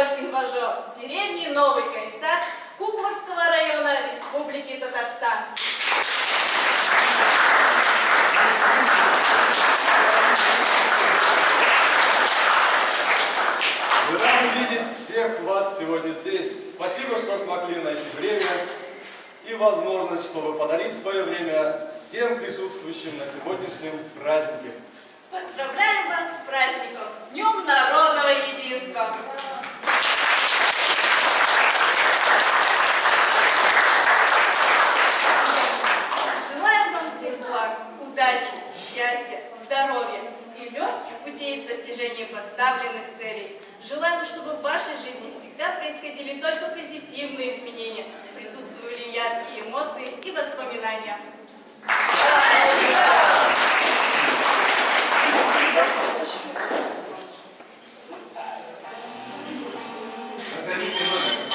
ансамбль-инважер деревни Новый Кайцат Кукмурского района Республики Татарстан. Мы рады видеть всех вас сегодня здесь. Спасибо, что смогли найти время и возможность, чтобы подарить свое время всем присутствующим на сегодняшнем празднике. Поздравляем вас с праздником, Днем народного единства! Желаем вам всех благ, удачи, счастья, здоровья и легких путей в достижении поставленных целей. Желаем, чтобы в вашей жизни всегда происходили только позитивные изменения, присутствовали яркие эмоции и воспоминания. Назовите номер.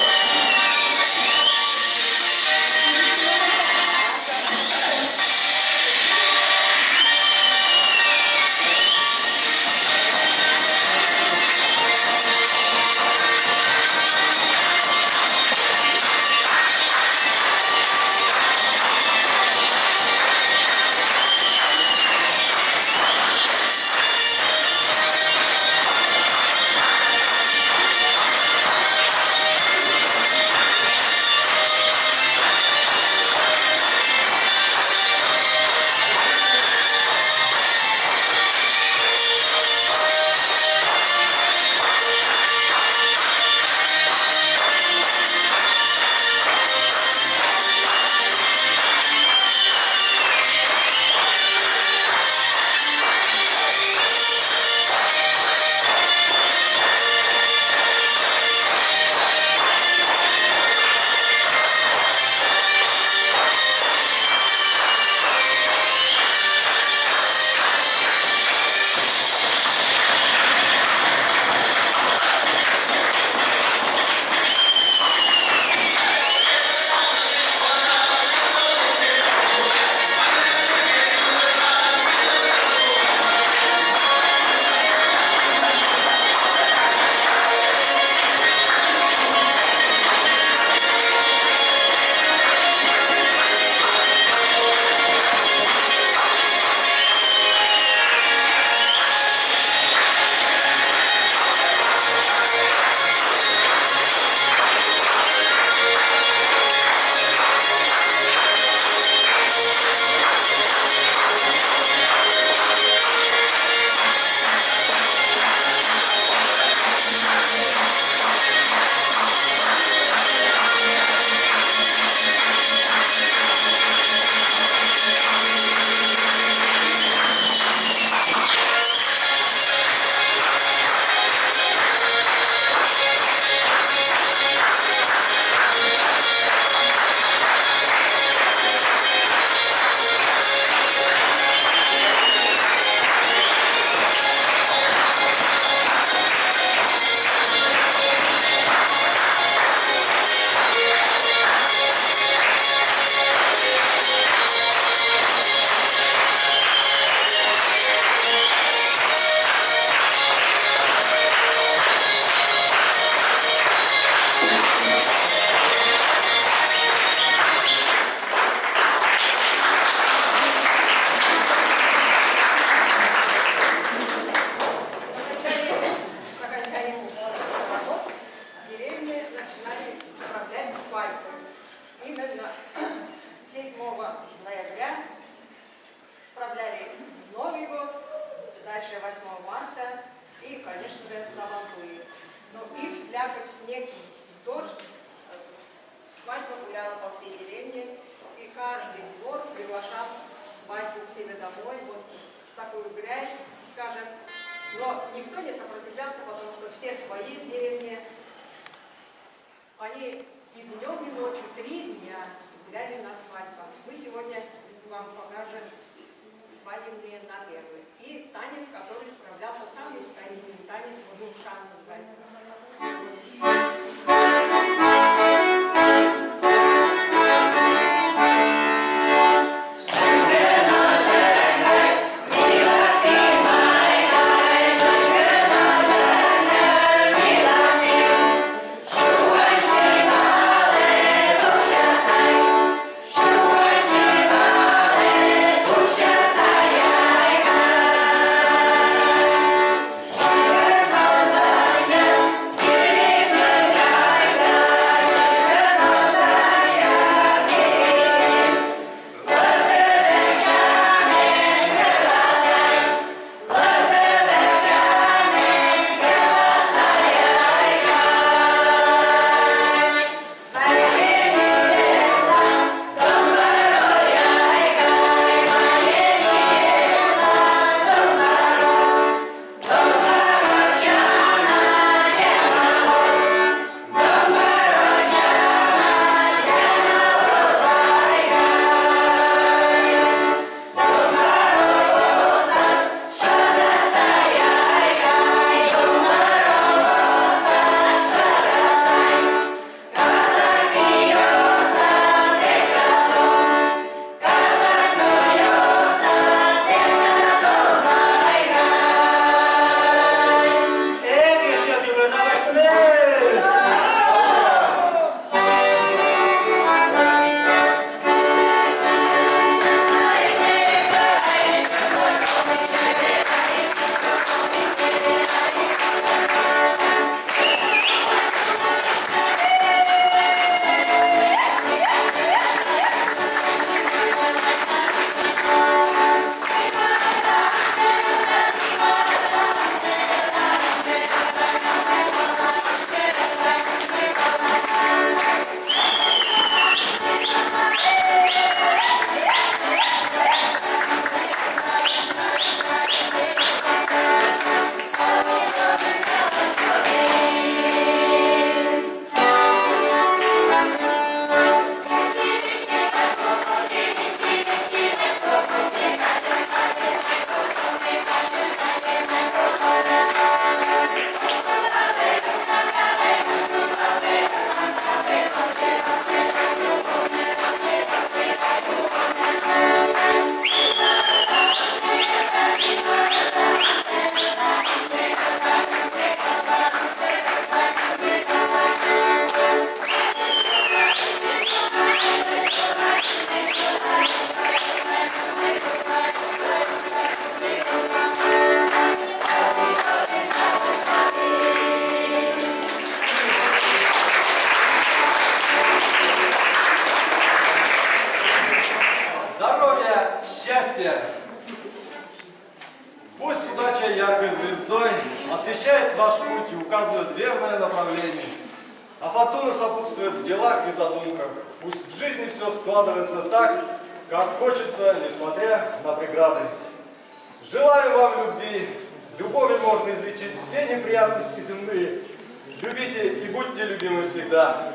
солнечной яркой звездой освещает ваш путь и указывает верное направление. А фортуна сопутствует в делах и задумках. Пусть в жизни все складывается так, как хочется, несмотря на преграды. Желаю вам любви. Любовью можно излечить все неприятности земные. Любите и будьте любимы всегда.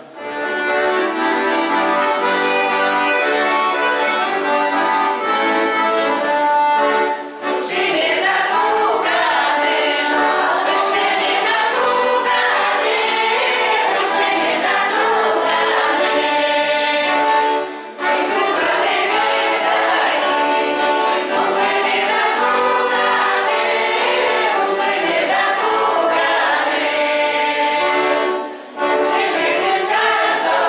Каждого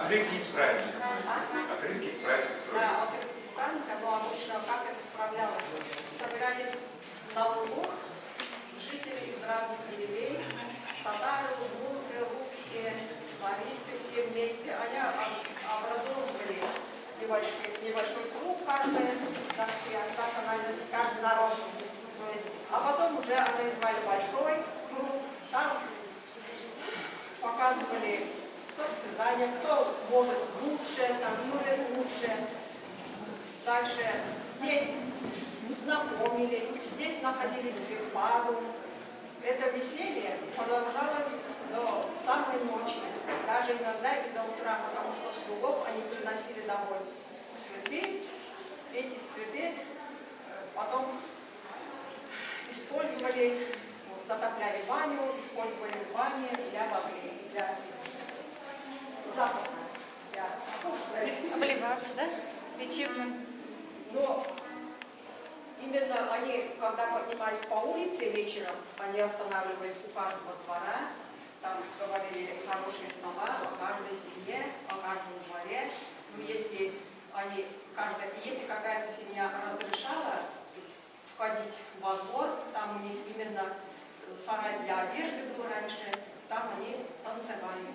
Отрывки из праздника. Отрывки из праздника. Да, вот это из праздника, но обычно как это справлялось? Собирались на лугу жители из разных деревень, татары, буры, русские, лавийцы, все вместе. Они образовывали небольшой круг каждый, каждый народ. То есть, а потом уже организовали большой круг, там показывали состязания, кто может лучше, танцует лучше. Дальше здесь знакомились, здесь находились в пару. Это веселье продолжалось до самой ночи, даже иногда и до утра, потому что слугов они приносили домой цветы. Эти цветы потом использовали, затопляли баню, использовали в бане для воды, для запаха, для вкуса. Обливаться, да? Лечебным. Но именно они, когда поднимались по улице вечером, они останавливались у каждого двора, там говорили хорошие слова о каждой семье, о каждом дворе. Ну, если какая-то семья разрешала входить во двор, там у них именно сарай для одежды был раньше, там они танцевали.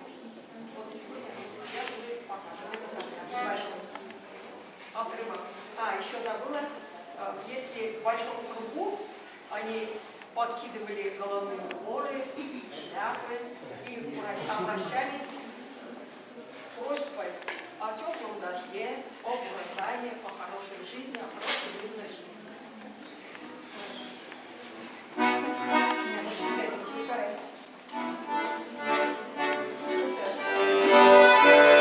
Вот сегодня я буду показывать небольшой отрывок. Еще забыла, если в большом кругу они подкидывали головные уборы, шляпы и обращались с просьбой о теплом дожде, о урожае, о хорошей жизни, о хорошей мирной жизни. Yeah.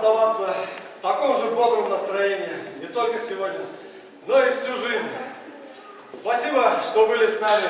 оставаться в таком же бодром настроении не только сегодня, но и всю жизнь. Спасибо, что были с нами.